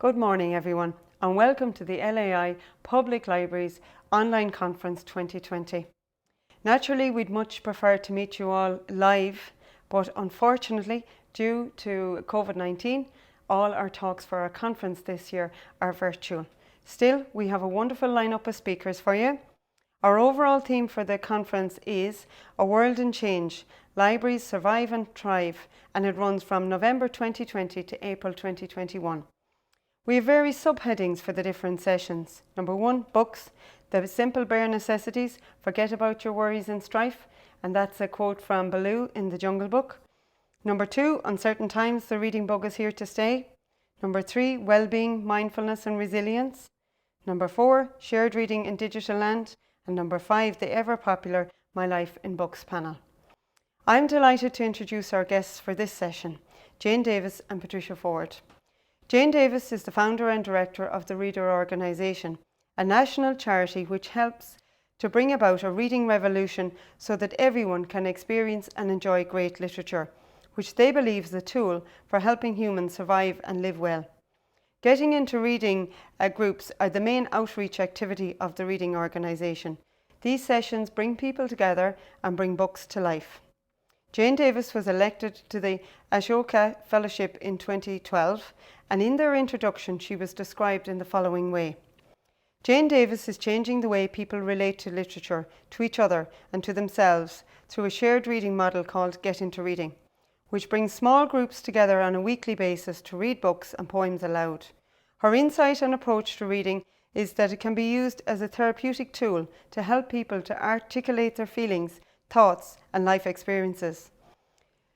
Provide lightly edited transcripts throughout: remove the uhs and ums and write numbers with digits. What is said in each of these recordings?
Good morning everyone and welcome to the LAI Public Libraries Online Conference 2020. Naturally we'd much prefer to meet you all live, but unfortunately due to COVID-19 all our talks for our conference this year are virtual. Still, we have a wonderful lineup of speakers for you. Our overall theme for the conference is A World in Change, Libraries Survive and Thrive, and it runs from November 2020 to April 2021. We have various subheadings for the different sessions. Number 1, books, the simple bare necessities, forget about your worries and strife, and that's a quote from Baloo in the Jungle Book. Number 2, uncertain times, the reading bug is here to stay. Number 3, well-being, mindfulness and resilience. Number 4, shared reading in digital land. And number 5, the ever popular My Life in Books panel. I'm delighted to introduce our guests for this session, Jane Davis and Patricia Ford. Jane Davis is the founder and director of the Reader Organisation, a national charity which helps to bring about a reading revolution so that everyone can experience and enjoy great literature, which they believe is a tool for helping humans survive and live well. Getting into reading groups are the main outreach activity of the Reading Organisation. These sessions bring people together and bring books to life. Jane Davis was elected to the Ashoka Fellowship in 2012, and in their introduction she was described in the following way. Jane Davis is changing the way people relate to literature, to each other and to themselves through a shared reading model called Get Into Reading, which brings small groups together on a weekly basis to read books and poems aloud. Her insight and approach to reading is that it can be used as a therapeutic tool to help people to articulate their feelings, thoughts and life experiences.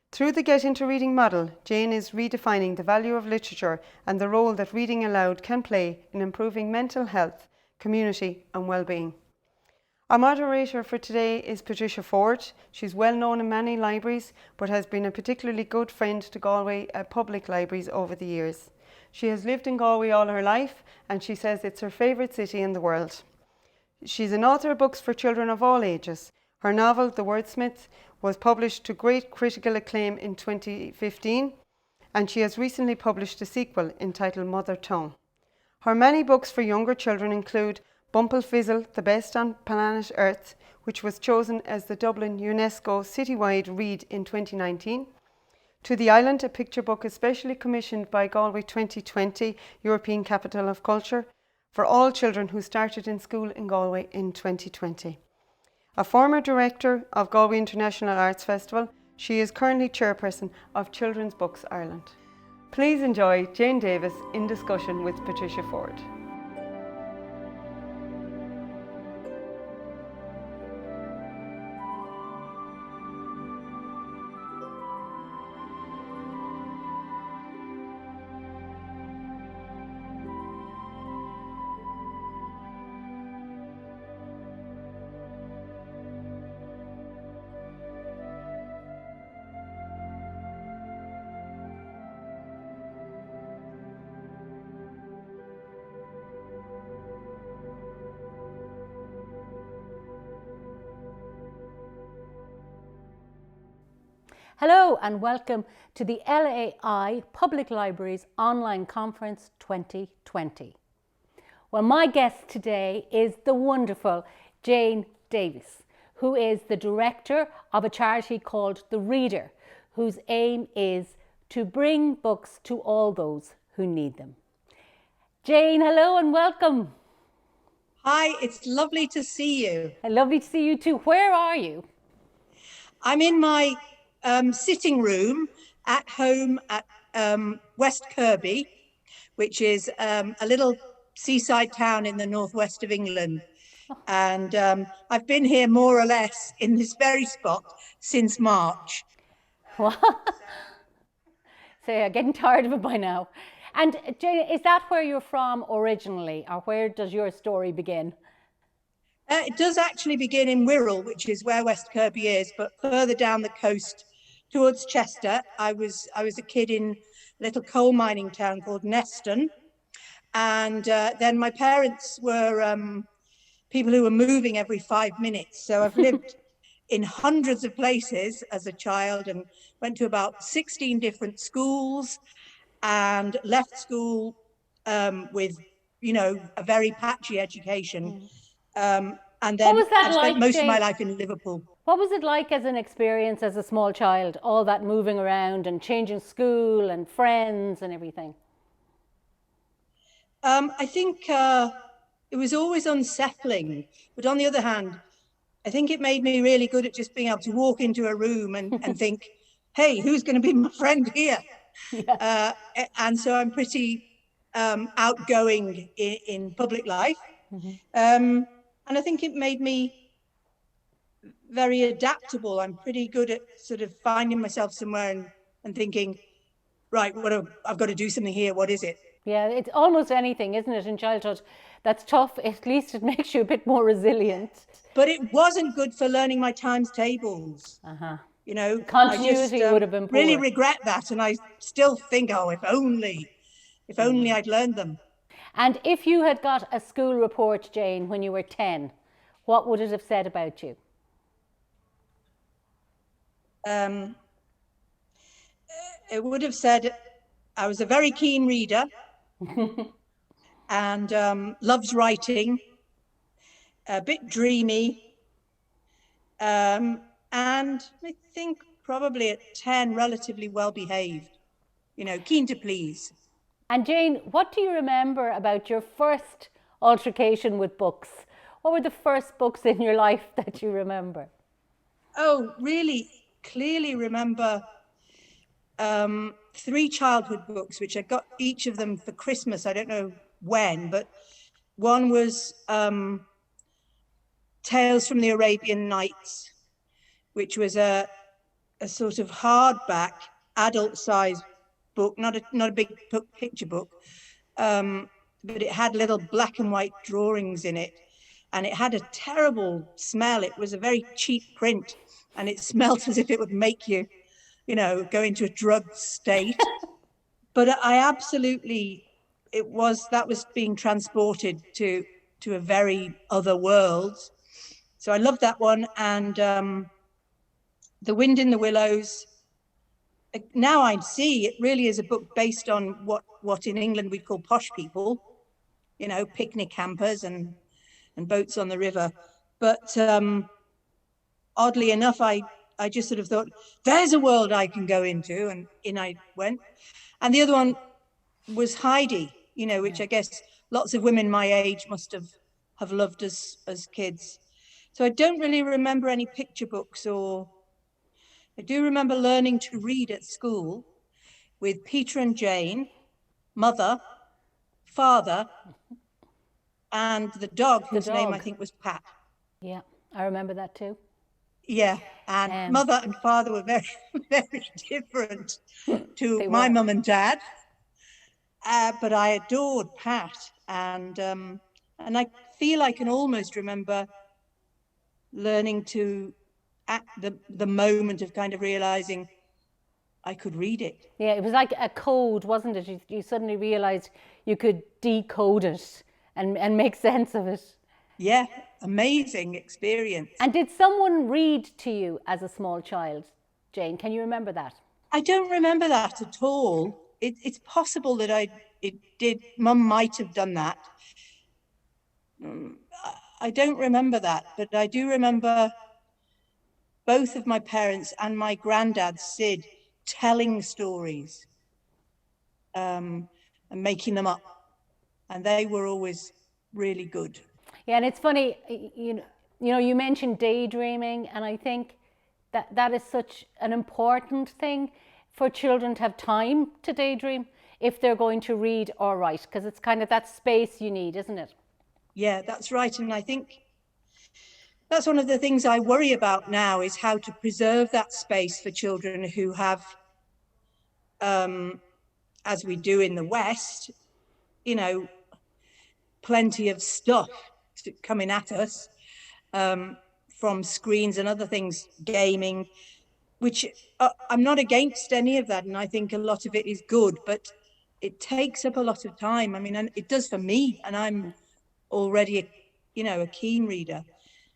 Through the Get Into Reading model, Jane is redefining the value of literature and the role that reading aloud can play in improving mental health, community and well-being. Our moderator for today is Patricia Ford. She's well known in many libraries but has been a particularly good friend to Galway public libraries over the years. She has lived in Galway all her life and she says it's her favourite city in the world. She's an author of books for children of all ages. Her novel, The Wordsmith, was published to great critical acclaim in 2015 and she has recently published a sequel entitled Mother Tongue. Her many books for younger children include Bumpfizzle, The Best on Planet Earth, which was chosen as the Dublin UNESCO Citywide Read in 2019. To the Island, a picture book especially commissioned by Galway 2020 European Capital of Culture for all children who started in school in Galway in 2020. A former director of Galway International Arts Festival, she is currently chairperson of Children's Books Ireland. Please enjoy Jane Davis in discussion with Patricia Ford. Hello and welcome to the LAI Public Libraries Online Conference 2020. Well, my guest today is the wonderful Jane Davis, who is the director of a charity called The Reader, whose aim is to bring books to all those who need them. Jane, hello and welcome. Hi, it's lovely to see you. And lovely to see you too. Where are you? I'm in my sitting room at home at West Kirby, which is a little seaside town in the northwest of England. And I've been here more or less in this very spot since March. So you're getting tired of it by now. And Jane, is that where you're from originally, or where does your story begin? It does actually begin in Wirral, which is where West Kirby is, but further down the coast towards Chester. I was a kid in a little coal mining town called Neston, and then my parents were people who were moving every 5 minutes. So I've lived in hundreds of places as a child and went to about 16 different schools and left school with, a very patchy education. And What then was that I spent like, most of my Jane? life in Liverpool. What was it like as an experience as a small child, all that moving around and changing school and friends and everything? I think it was always unsettling, but on the other hand, I think it made me really good at just being able to walk into a room and think, hey, who's going to be my friend here? Yeah. And so I'm pretty outgoing in public life. And I think it made me very adaptable. I'm pretty good at sort of finding myself somewhere and thinking, right, I've got to do something here. What is it? Yeah, it's almost anything, isn't it, in childhood? That's tough. At least it makes you a bit more resilient. But it wasn't good for learning my times tables. Uh-huh. I Continuity just would have been really poor. regret that. And I still think, oh, if only I'd learned them. And if you had got a school report, Jane, when you were 10, what would it have said about you? It would have said I was a very keen reader and loves writing, a bit dreamy, and I think probably at 10, relatively well behaved, keen to please. And Jane, what do you remember about your first altercation with books? What were the first books in your life that you remember? Oh, really clearly remember 3 childhood books, which I got each of them for Christmas. I don't know when, but one was Tales from the Arabian Nights, which was a sort of hardback, adult-sized book, not a big picture book, but it had little black and white drawings in it, and it had a terrible smell. It was a very cheap print, and it smelt as if it would make you, go into a drugged state. But I absolutely, that was being transported to a very other world. So I loved that one. And The Wind in the Willows. Now I see it really is a book based on what in England we'd call posh people, picnic hampers and boats on the river. But oddly enough, I just sort of thought, there's a world I can go into, and in I went. And the other one was Heidi, which I guess lots of women my age must have loved as kids. So I don't really remember any picture books, or I do remember learning to read at school with Peter and Jane, Mother, Father, and the dog, whose name I think was Pat. Yeah, I remember that too. Yeah, and Mother and Father were very, very different to my mum and dad. But I adored Pat, and I feel I can almost remember learning to, at the moment of kind of realizing I could read it. Yeah, it was like a code, wasn't it? You suddenly realized you could decode it and make sense of it. Yeah, amazing experience. And did someone read to you as a small child, Jane? Can you remember that? I don't remember that at all. It's possible that it did. Mum might have done that. I don't remember that, but I do remember both of my parents and my granddad, Sid, telling stories and making them up. And they were always really good. Yeah, and it's funny, you mentioned daydreaming, and I think that is such an important thing for children to have time to daydream if they're going to read or write, because it's kind of that space you need, isn't it? Yeah, that's right. And I think that's one of the things I worry about now, is how to preserve that space for children who have, as we do in the West, plenty of stuff coming at us from screens and other things, gaming, which I'm not against any of that. And I think a lot of it is good, but it takes up a lot of time. I mean, and it does for me, and I'm already a keen reader.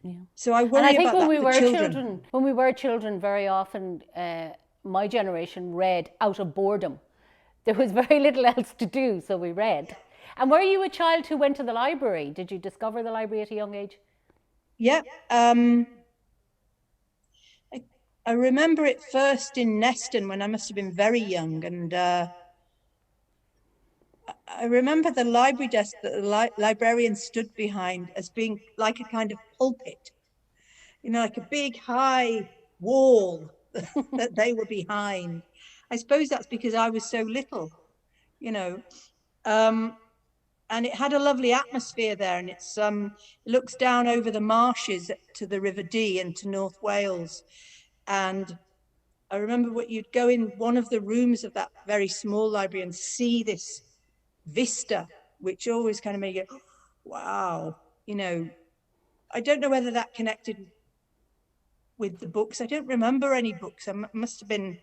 Yeah. So I worry about that for children. When we were children, very often my generation read out of boredom. There was very little else to do, so we read. And were you a child who went to the library? Did you discover the library at a young age? Yeah. I remember it first in Neston when I must have been very young, and I remember the library desk that the librarian stood behind as being like a kind of pulpit, like a big high wall that they were behind. I suppose that's because I was so little, and it had a lovely atmosphere there, and it looks down over the marshes to the River Dee and to North Wales. And I remember you'd go in one of the rooms of that very small library and see this vista, which always kind of made you go, wow, I don't know whether that connected with the books. I don't remember any books. I must have been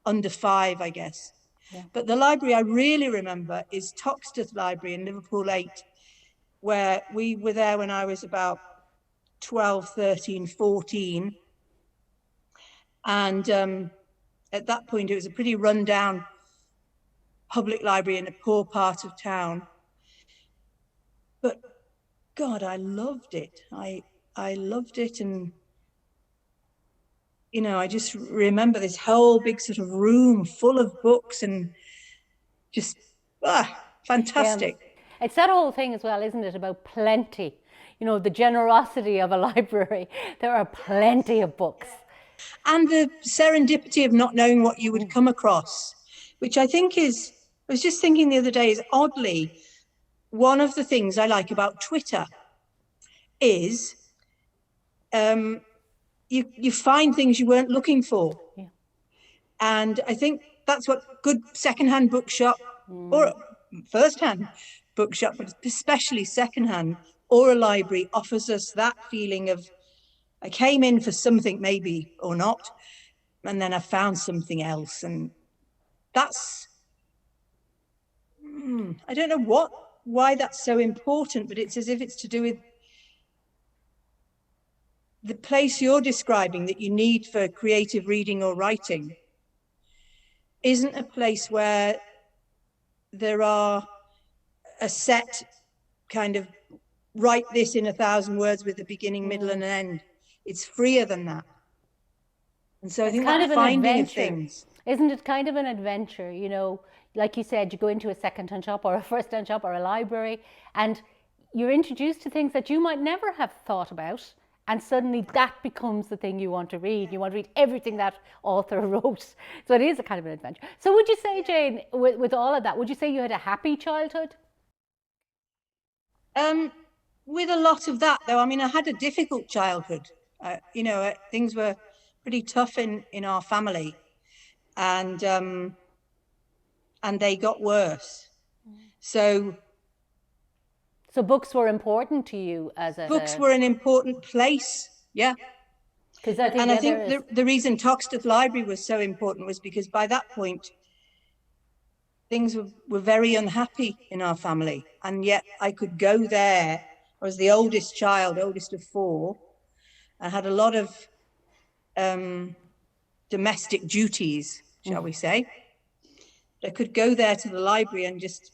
under 5, I guess. Yeah. But the library I really remember is Toxteth Library in Liverpool 8, where we were there when I was about 12, 13, 14. And at that point, it was a pretty rundown public library in a poor part of town. But God, I loved it. I loved it. And, I just remember this whole big sort of room full of books and just fantastic. Yeah. It's that whole thing as well, isn't it, about plenty, the generosity of a library. There are plenty of books. And the serendipity of not knowing what you would come across, which I think I was just thinking the other day, is oddly one of the things I like about Twitter is you find things you weren't looking for. Yeah. And I think that's what good secondhand bookshop or first-hand bookshop, but especially secondhand or a library offers us, that feeling of, I came in for something maybe or not, and then I found something else. And that's, I don't know why that's so important, but it's as if it's to do with the place you're describing that you need for creative reading or writing isn't a place where there are a set kind of write this in 1,000 words with a beginning, middle, and an end. It's freer than that. And so I think kind that of finding of things. Isn't it kind of an adventure, like you said, you go into a second-hand shop or a first-hand shop or a library and you're introduced to things that you might never have thought about, and suddenly that becomes the thing you want to read. You want to read everything that author wrote. So it is a kind of an adventure. So would you say, Jane, with all of that, would you say you had a happy childhood? With a lot of that, though, I mean, I had a difficult childhood. Things were pretty tough in our family, and they got worse. So books were important to you books were an important place, yeah. I think the reason Toxteth Library was so important was because by that point things were very unhappy in our family, and yet I could go there. I was the oldest child, oldest of 4. I had a lot of domestic duties, shall we say. I could go there to the library and just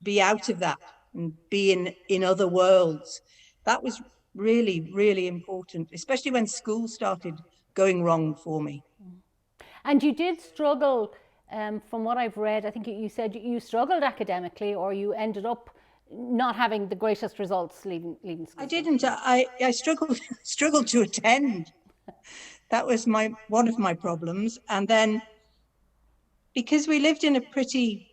be out of that and be in other worlds. That was really, really important, especially when school started going wrong for me. And you did struggle, from what I've read, I think you said you struggled academically, or you ended up not having the greatest results leaving school. I didn't. I struggled to attend. That was one of my problems. And then because we lived in a pretty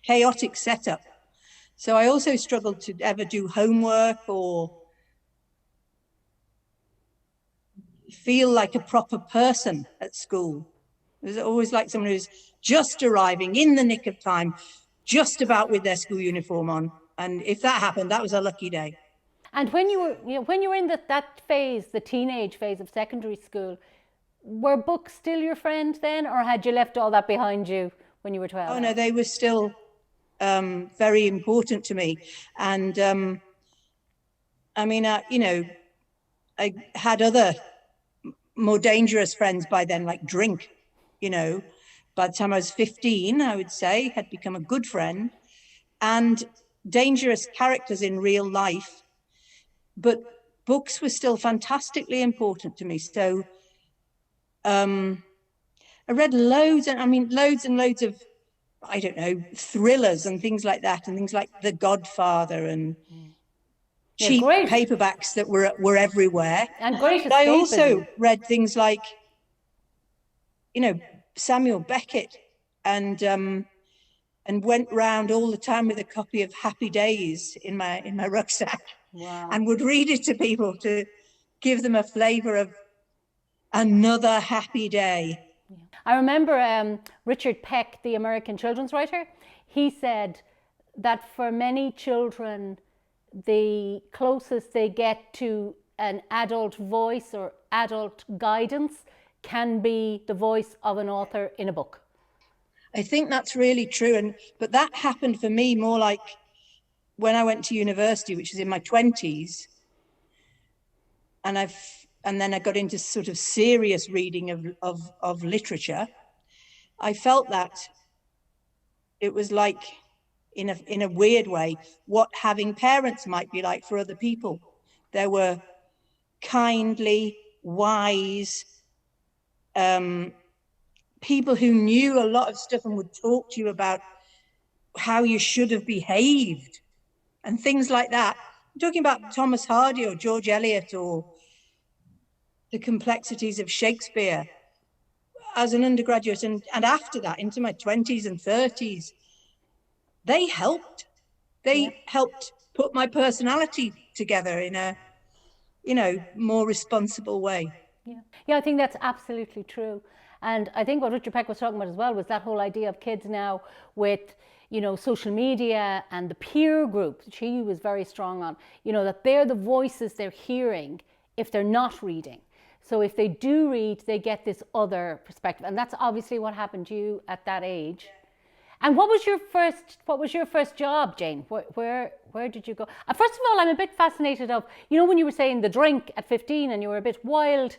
chaotic setup, so I also struggled to ever do homework or feel like a proper person at school. It was always like someone who's just arriving in the nick of time, just about with their school uniform on. And if that happened, that was a lucky day. And when you were in that phase, the teenage phase of secondary school, were books still your friend then, or had you left all that behind you when you were 12? Oh no, they were still very important to me. And I mean, I had other more dangerous friends by then, like drink, by the time I was 15, I would say, had become a good friend, and dangerous characters in real life. But books were still fantastically important to me. So I read loads and loads of, I don't know, thrillers and things like that, and things like The Godfather and cheap paperbacks that were everywhere. And great escapism. I also read things like, you know, Samuel Beckett, and went round all the time with a copy of Happy Days in my rucksack. Wow. And would read it to people to give them a flavour of another happy day. I remember Richard Peck, the American children's writer, he said that for many children, the closest they get to an adult voice or adult guidance can be the voice of an author in a book. I think that's really true. But that happened for me more like when I went to university, which is in my 20s. And then I got into sort of serious reading of literature. I felt that it was like, in a weird way, what having parents might be like for other people. There were kindly, wise people who knew a lot of stuff and would talk to you about how you should have behaved and things like that. I'm talking about Thomas Hardy or George Eliot or the complexities of Shakespeare as an undergraduate, and after that into my 20s and 30s. They helped. They helped put my personality together in a, you know, more responsible way. Yeah, I think that's absolutely true. And I think what Richard Peck was talking about as well was that whole idea of kids now with, you know, social media and the peer group, which he was very strong on, you know, that they're the voices they're hearing if they're not reading. So if they do read, they get this other perspective. And that's obviously what happened to you at that age. And what was your first job, Jane? Where did you go? First of all, I'm a bit fascinated of, you know, when you were saying the drink at 15 and you were a bit wild,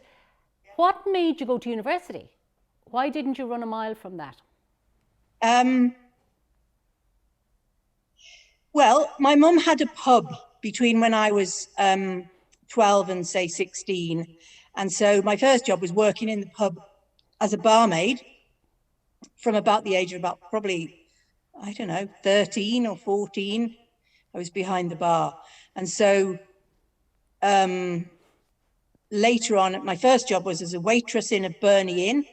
what made you go to university? Why didn't you run a mile from that? Well, my mum had a pub between when I was 12 and say 16. And so my first job was working in the pub as a barmaid from about the age of about probably, I don't know, 13 or 14. I was behind the bar. And so later on, my first job was as a waitress in a Burney Inn.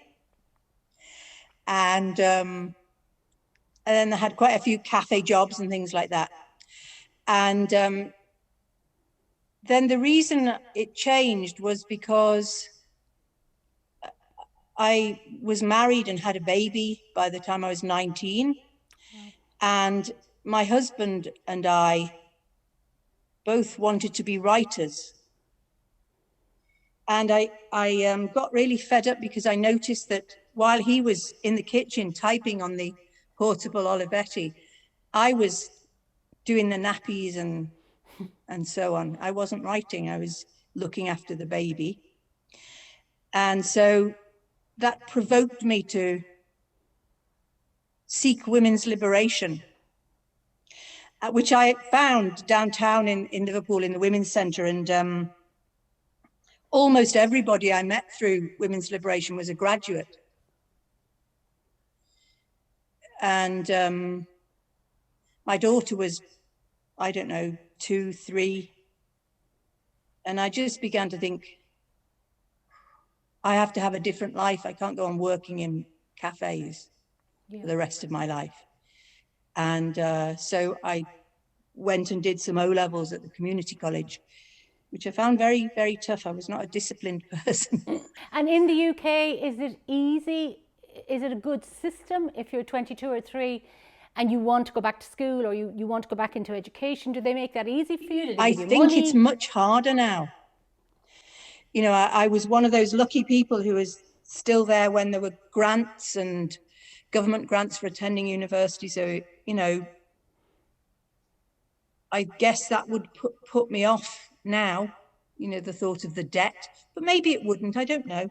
And then I had quite a few cafe jobs and things like that. And then the reason it changed was because I was married and had a baby by the time I was 19. And my husband and I both wanted to be writers. And I got really fed up because I noticed that while he was in the kitchen typing on the portable Olivetti, I was doing the nappies and so on. I wasn't writing, I was looking after the baby. And so that provoked me to seek women's liberation, which I found downtown in Liverpool in the Women's Centre. And almost everybody I met through women's liberation was a graduate. And my daughter was, I don't know, 2, 3. And I just began to think, I have to have a different life. I can't go on working in cafes for the rest of my life. And so I went and did some O-levels at the community college, which I found very, very tough. I was not a disciplined person. And in the UK, is it easy? Is it a good system if you're 22 or 3 and you want to go back to school or you want to go back into education? Do they make that easy for you? I think it's much harder now. You know, I was one of those lucky people who was still there when there were grants and government grants for attending university. So, you know, I guess that would put me off now, you know, the thought of the debt, but maybe it wouldn't, I don't know.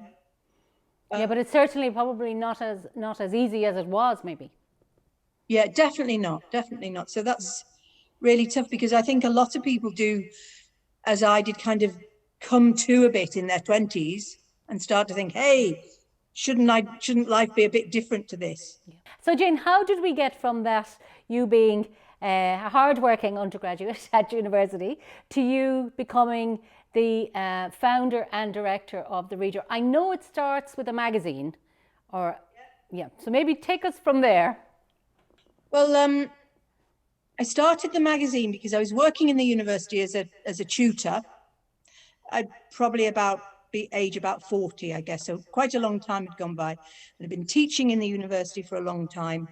Yeah, but it's certainly probably not as easy as it was, maybe. Yeah, definitely not. So that's really tough, because I think a lot of people do, as I did, kind of come to a bit in their 20s and start to think, hey, shouldn't life be a bit different to this? So Jane, how did we get from that, you being a hard-working undergraduate at university, to you becoming the founder and director of The Reader? I know it starts with a magazine, so maybe take us from there. Well, I started the magazine because I was working in the university as a tutor. I'd probably be age about 40, I guess. So quite a long time had gone by. And I'd been teaching in the university for a long time,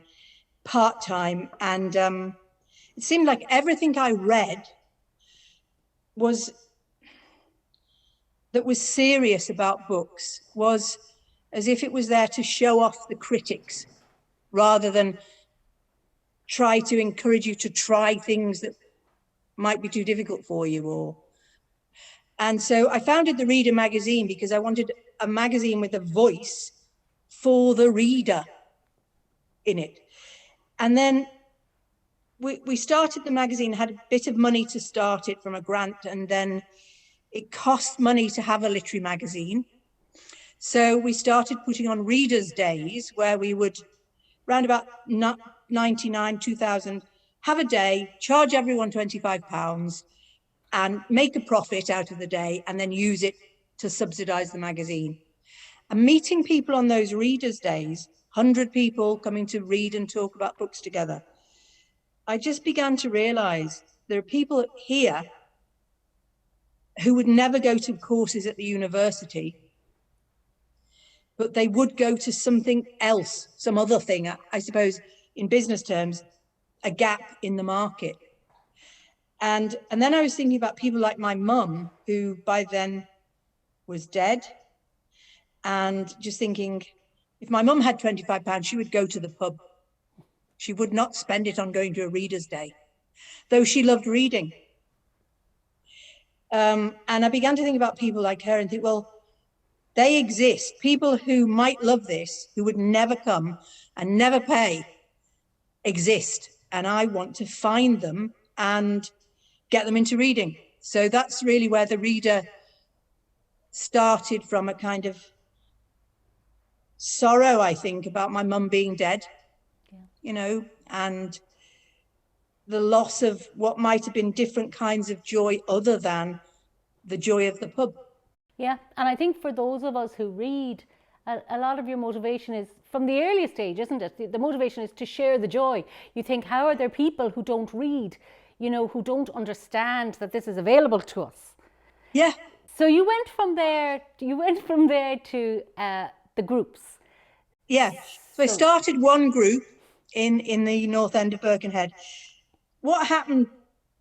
part-time. And it seemed like everything I read that was serious about books was as if it was there to show off the critics, rather than try to encourage you to try things that might be too difficult for you. And so I founded the Reader magazine because I wanted a magazine with a voice for the reader in it. And then we started the magazine, had a bit of money to start it from a grant, and then it cost money to have a literary magazine. So we started putting on Readers' Days, where we would, round about 99, 2000, have a day, charge everyone £25 and make a profit out of the day, and then use it to subsidize the magazine. And meeting people on those Readers' Days, 100 people coming to read and talk about books together, I just began to realize there are people here who would never go to courses at the university, but they would go to something else, some other thing, I suppose, in business terms, a gap in the market. And then I was thinking about people like my mum, who by then was dead, and just thinking, if my mum had £25, she would go to the pub. She would not spend it on going to a Reader's Day, though she loved reading. And I began to think about people like her and think, well, they exist. People who might love this, who would never come and never pay, exist. And I want to find them and get them into reading. So that's really where The Reader started, from a kind of sorrow, I think, about my mum being dead, and the loss of what might have been different kinds of joy other than the joy of the pub. Yeah, and I think for those of us who read, a lot of your motivation is from the earliest age, isn't it? The motivation is to share the joy. You think, how are there people who don't read, who don't understand that this is available to us? Yeah. So you went from there to the groups. Yeah. So I started one group in the north end of Birkenhead. What happened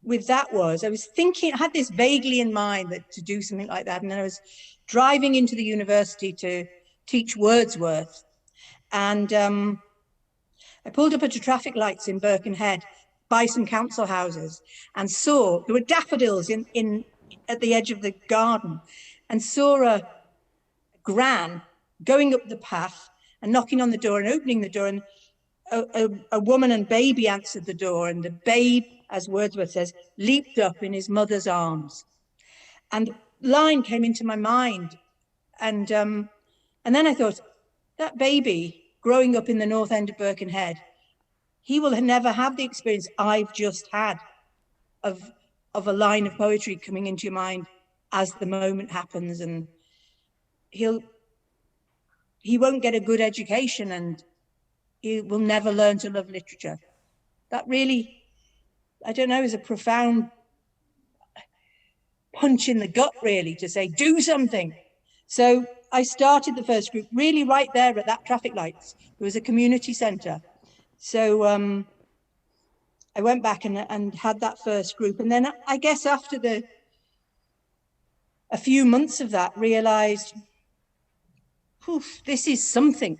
with that was, I was thinking, I had this vaguely in mind that to do something like that. And then I was driving into the university to teach Wordsworth. And I pulled up at the traffic lights in Birkenhead by some council houses and saw there were daffodils at the edge of the garden, and saw a gran going up the path and knocking on the door and opening the door, and a woman and baby answered the door, and the babe, as Wordsworth says, leaped up in his mother's arms. And the line came into my mind, and then I thought, that baby growing up in the north end of Birkenhead, he will never have the experience I've just had of a line of poetry coming into your mind as the moment happens, and he won't get a good education, and he will never learn to love literature. That really, I don't know, is a profound punch in the gut, really, to say, do something. So I started the first group really right there at that traffic lights. There was a community centre. So I went back and had that first group. And then I guess after a few months of that, realised, this is something.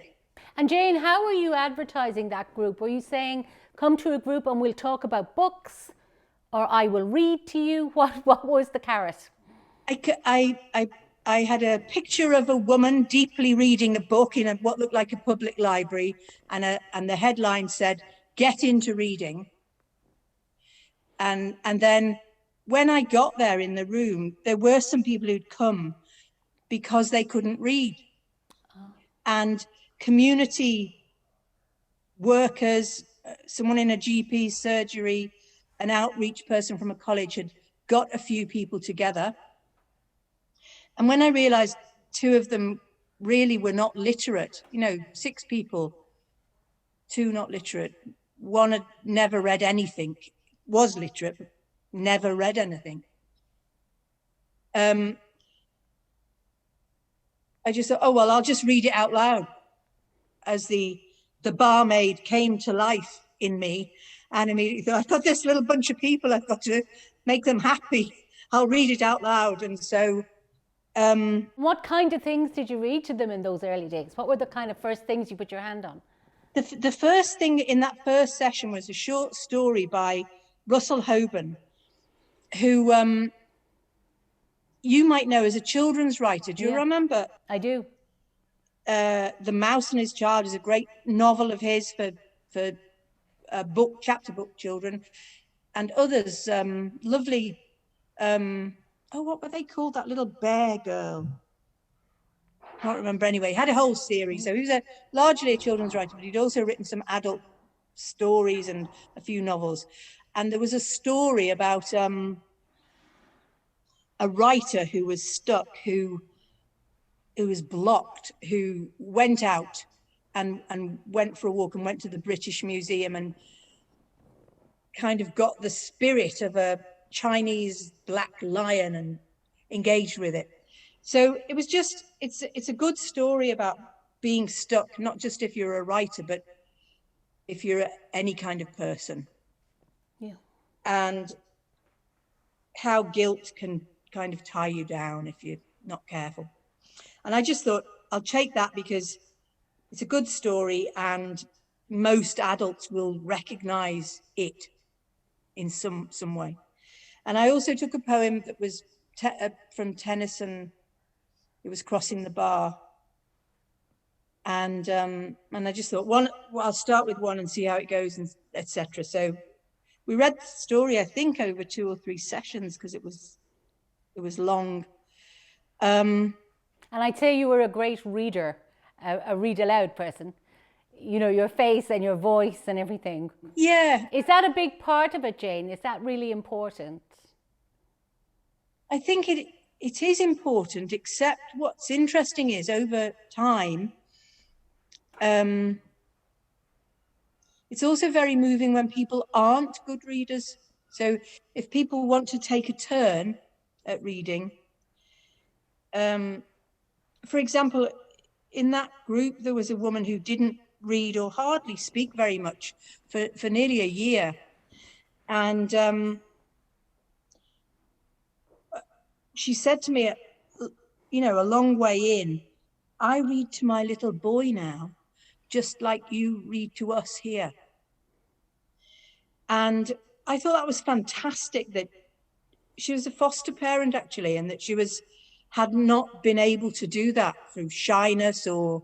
And Jane, how were you advertising that group? Were you saying, come to a group and we'll talk about books, or I will read to you? What was the carrot? I I had a picture of a woman deeply reading a book in what looked like a public library, and the headline said, "Get into reading." And then when I got there in the room, there were some people who'd come because they couldn't read. And community workers, someone in a GP surgery, an outreach person from a college had got a few people together. And when I realized 2 of them really were not literate, 6 people, 2 not literate, 1 had never read anything, was literate, but never read anything. I just thought, oh, well, I'll just read it out loud, as the barmaid came to life in me, and immediately thought, I've got this little bunch of people, I've got to make them happy. I'll read it out loud. And so what kind of things did you read to them in those early days? What were the kind of first things you put your hand on? The first thing in that first session was a short story by Russell Hoban, who you might know as a children's writer. Do you remember? I do. The Mouse and His Child is a great novel of his for chapter book children, and others. Lovely. What were they called? That little bear girl. Can't remember anyway. He had a whole series. So he was largely a children's writer, but he'd also written some adult stories and a few novels. And there was a story about a writer who was stuck, who was blocked, who went out and went for a walk and went to the British Museum and kind of got the spirit of a Chinese black lion and engaged with it. So it was just, it's a good story about being stuck, not just if you're a writer, but if you're any kind of person. Yeah. And how guilt can kind of tie you down if you're not careful. And I just thought, I'll take that because it's a good story and most adults will recognize it in some way. And I also took a poem that was from Tennyson. It was Crossing the Bar. And I just thought, I'll start with one and see how it goes, and etc. So we read the story, I think, over 2 or 3 sessions because it was long. And I'd say you were a great reader, a read aloud person. Your face and your voice and everything. Yeah. Is that a big part of it, Jane? Is that really important? I think it is important, except what's interesting is over time, it's also very moving when people aren't good readers. So if people want to take a turn at reading, for example, in that group, there was a woman who didn't read or hardly speak very much for nearly a year. And she said to me, a long way in, I read to my little boy now, just like you read to us here. And I thought that was fantastic that she was a foster parent, actually, and that she had not been able to do that through shyness or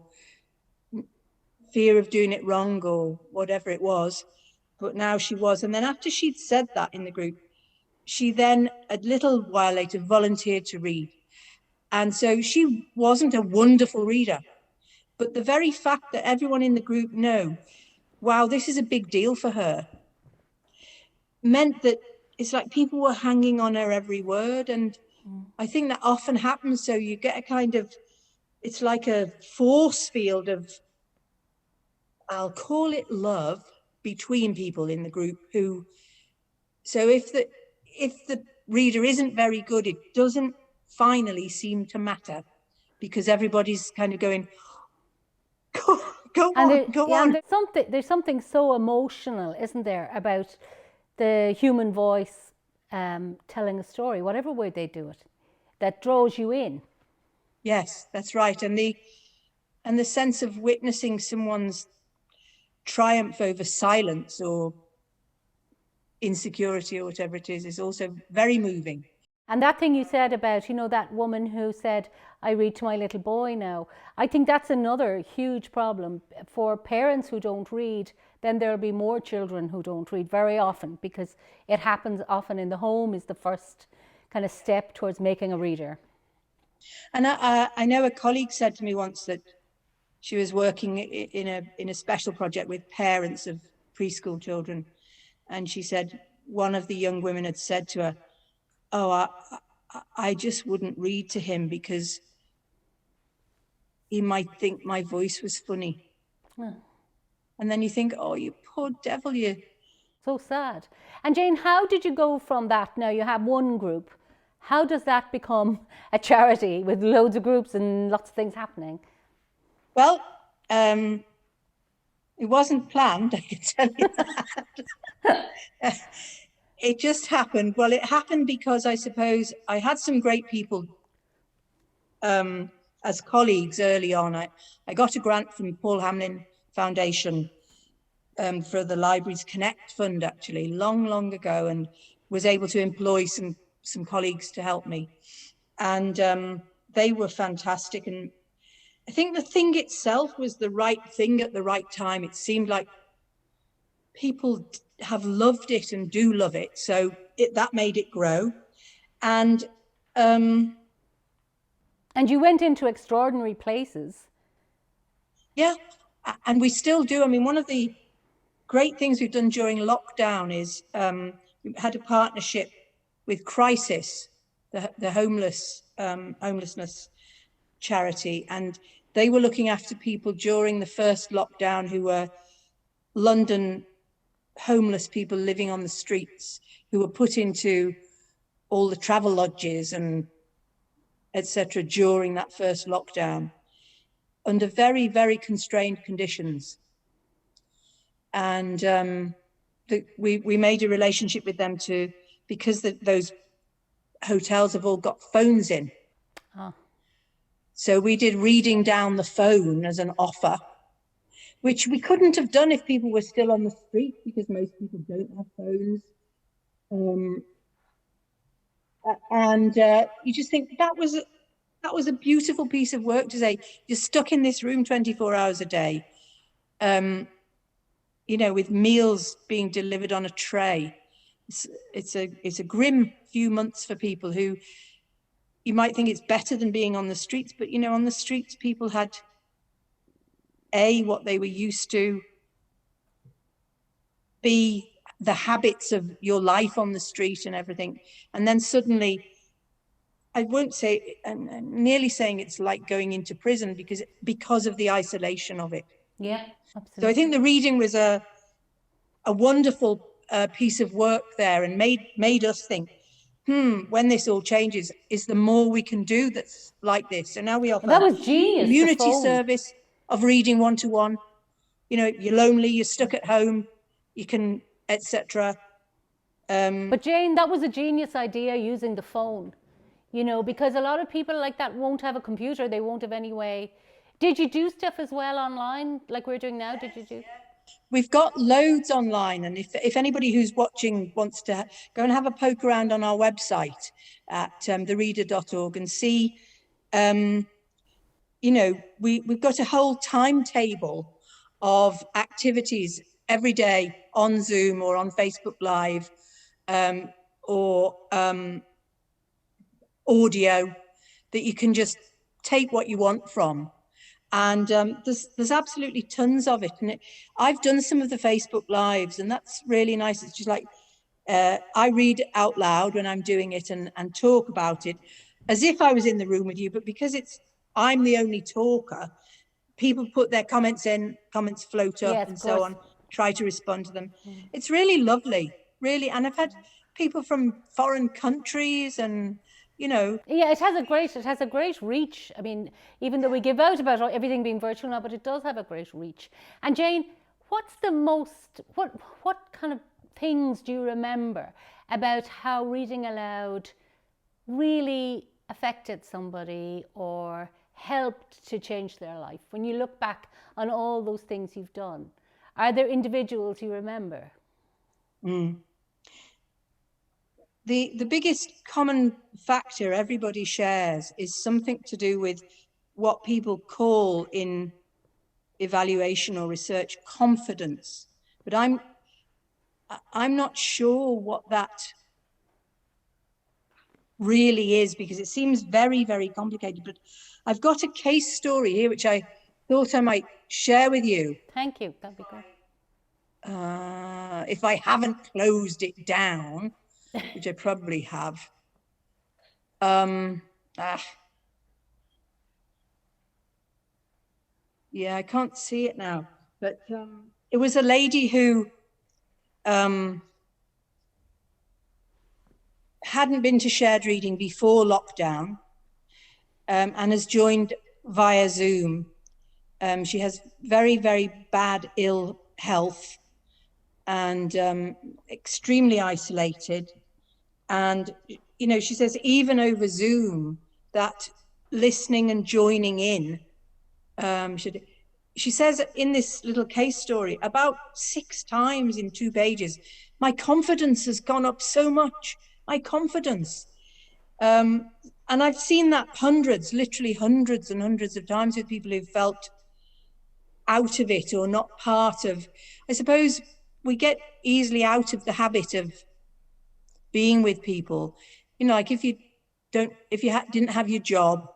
fear of doing it wrong or whatever it was, but now she was. And then after she'd said that in the group, she then, a little while later, volunteered to read. And so she wasn't a wonderful reader, but the very fact that everyone in the group know, wow, this is a big deal for her, meant that it's like people were hanging on her every word. And I think that often happens. So you get a kind of, it's like a force field of, I'll call it love, between people in the group who, so if the reader isn't very good, it doesn't finally seem to matter because everybody's kind of going, go on. There's something so emotional, isn't there, about the human voice telling a story, whatever way they do it, that draws you in. Yes, that's right. And the sense of witnessing someone's triumph over silence or insecurity or whatever it is also very moving. And that thing you said about, you know, that woman who said, I read to my little boy now. I think that's another huge problem for parents who don't read. Then there'll be more children who don't read very often, because it happens often in the home is the first kind of step towards making a reader. And I know a colleague said to me once that she was working in a special project with parents of preschool children. And she said one of the young women had said to her, oh, I just wouldn't read to him because he might think my voice was funny. Yeah. And then you think, oh, you poor devil, you. So sad. And Jane, how did you go from that? Now you have one group. How does that become a charity with loads of groups and lots of things happening? Well, it wasn't planned, I can tell you that. It just happened. Well, it happened because I suppose I had some great people as colleagues early on. I got a grant from Paul Hamlin Foundation for the Libraries Connect Fund, actually, long ago, and was able to employ some colleagues to help me. And they were fantastic. And I think the thing itself was the right thing at the right time. It seemed like people have loved it and do love it. So that made it grow. And you went into extraordinary places. Yeah, and we still do. I mean, one of the great things we've done during lockdown is we had a partnership with Crisis, the homelessness charity, and they were looking after people during the first lockdown who were London homeless people living on the streets, who were put into all the travel lodges and etc. during that first lockdown under very constrained conditions. And we made a relationship with them because those hotels have all got phones in. Oh. So we did reading down the phone as an offer, which we couldn't have done if people were still on the street, because most people don't have phones. And you just think that was a beautiful piece of work to say, you're stuck in this room 24 hours a day, you know, with meals being delivered on a tray. It's a grim few months for people who, you might think it's better than being on the streets, but you know, on the streets people had what they were used to, B, the habits of your life on the street and everything, and then suddenly, I won't say, and nearly saying it's like going into prison because of the isolation of it. Yeah, absolutely. So I think the reading was a wonderful piece of work there, and made us think, when this all changes, is there more we can do that's like this? So now we offer that was genius. Community service of reading one-to-one. You know, you're lonely, you're stuck at home, you can, etc. But Jane, that was a genius idea, using the phone. You know, because a lot of people like that won't have a computer, they won't have any way. Did you do stuff as well online, like we're doing now? Did you do? We've got loads online, and if anybody who's watching wants to go and have a poke around on our website at thereader.org and see, you know, we've got a whole timetable of activities every day on Zoom or on Facebook Live, or audio that you can just take what you want from. And there's absolutely tons of it. And I've done some of the Facebook Lives, and that's really nice. It's just like, I read out loud when I'm doing it and talk about it as if I was in the room with you, but because I'm the only talker, people put their comments in, comments float up, yes, and so on, try to respond to them. It's really lovely, really. And I've had people from foreign countries, and you know. Yeah, it has a great reach. I mean, even though we give out about everything being virtual now, but it does have a great reach. And Jane, what's the most, what kind of things do you remember about how reading aloud really affected somebody or helped to change their life? When you look back on all those things you've done, are there individuals you remember? the biggest common factor everybody shares is something to do with what people call in evaluation or research confidence. But I'm not sure what that really is, because it seems very, very complicated. But I've got a case story here which I thought I might share with you. Thank you, that'd be great. If I haven't closed it down, which I probably have. Yeah, I can't see it now, but it was a lady who hadn't been to shared reading before lockdown, and has joined via Zoom. She has very, very bad ill health and extremely isolated. And, you know, she says even over Zoom, that listening and joining in, she says in this little case story about 6 times in 2 pages, my confidence has gone up so much, my confidence. And I've seen that literally hundreds and hundreds of times with people who've felt out of it or not part of. I suppose we get easily out of the habit of being with people. You know, like if you didn't have your job,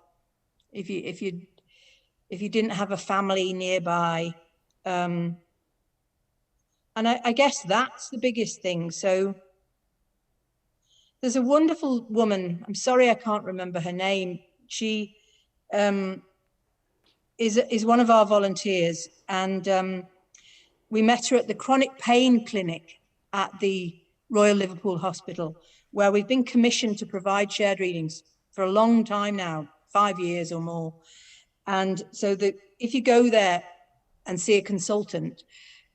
if you didn't have a family nearby, and I guess that's the biggest thing. So there's a wonderful woman, I'm sorry I can't remember her name. She is one of our volunteers, and we met her at the chronic pain clinic at the Royal Liverpool Hospital, where we've been commissioned to provide shared readings for a long time now, 5 years or more. And so if you go there and see a consultant,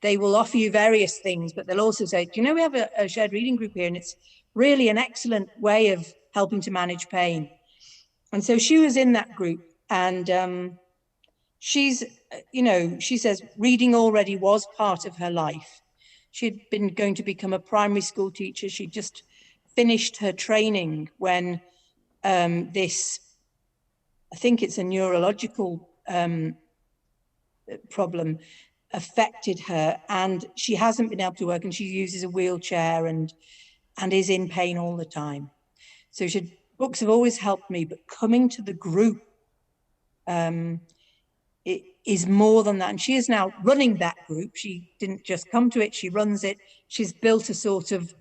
they will offer you various things, but they'll also say, do you know, we have a shared reading group here, and it's really an excellent way of helping to manage pain. And so she was in that group, and she's, you know, she says reading already was part of her life. She'd been going to become a primary school teacher. She just finished her training when this, I think it's a neurological problem, affected her, and she hasn't been able to work, and she uses a wheelchair and is in pain all the time. So books have always helped me, but coming to the group, it is more than that. And she is now running that group. She didn't just come to it, she runs it. She's built a sort of,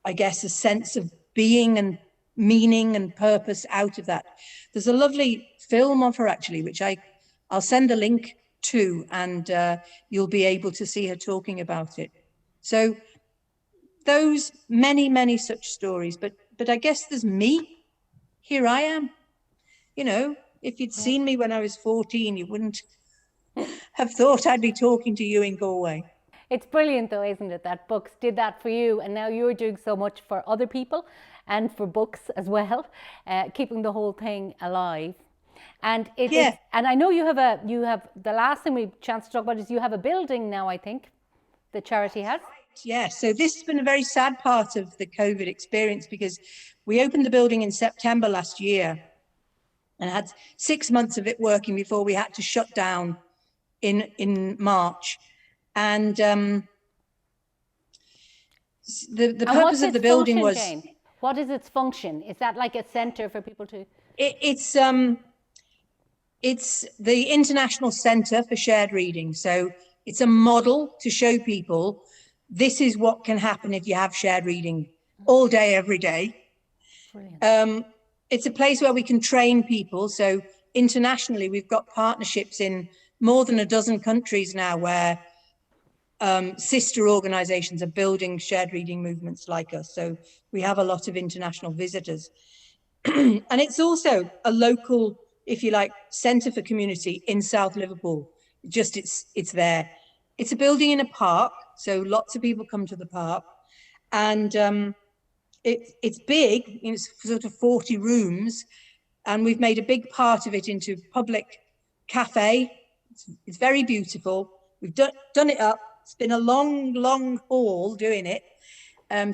I guess, a sense of being and meaning and purpose out of that. There's a lovely film of her, actually, which I'll send a link to, and you'll be able to see her talking about it. So those many such stories, but I guess there's me. Here I am. You know, if you'd seen me when I was 14, you wouldn't have thought I'd be talking to you in Galway. It's brilliant though, isn't it, that books did that for you, and now you're doing so much for other people and for books as well, keeping the whole thing alive. And and I know you have the last thing we chance to talk about is you have a building now, I think, the charity has. Yeah, so this has been a very sad part of the COVID experience, because we opened the building in September last year and had 6 months of it working before we had to shut down in March. And the purpose of the building was... Jane? What is its function? Is that like a centre for people to... It's the International Centre for Shared Reading. So it's a model to show people this is what can happen if you have shared reading all day, every day. Brilliant. It's a place where we can train people. So internationally, we've got partnerships in more than a dozen countries now where sister organizations are building shared reading movements like us. So we have a lot of international visitors. And it's also a local, if you like, centre for community in South Liverpool. Just it's there. It's a building in a park, so lots of people come to the park. And it's big, it's sort of 40 rooms, and we've made a big part of it into public cafe. It's very beautiful. We've done it up. It's been a long haul doing it.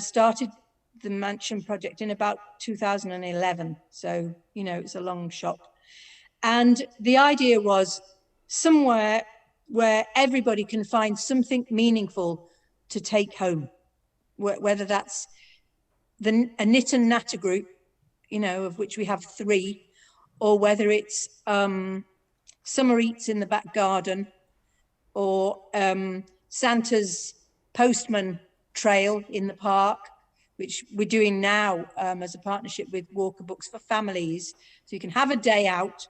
Started the mansion project in about 2011. So, you know, it's a long shot. And the idea was somewhere where everybody can find something meaningful to take home, whether that's a knit and natter group, you know, of which we have 3, or whether it's summer eats in the back garden, or Santa's postman trail in the park, which we're doing now as a partnership with Walker Books for families. So you can have a day out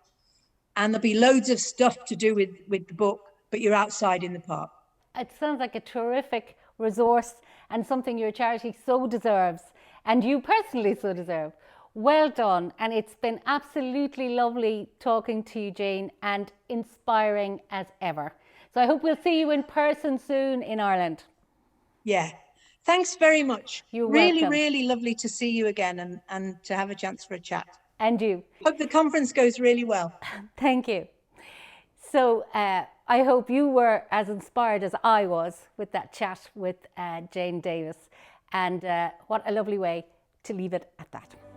and there'll be loads of stuff to do with the book, but you're outside in the park. It sounds like a terrific resource and something your charity so deserves, and you personally so deserve. Well done, and it's been absolutely lovely talking to you, Jane, and inspiring as ever. So I hope we'll see you in person soon in Ireland. Yeah, thanks very much. You're really, welcome. really lovely to see you again and to have a chance for a chat. And you. Hope the conference goes really well. Thank you. So I hope you were as inspired as I was with that chat with Jane Davis. And what a lovely way to leave it at that.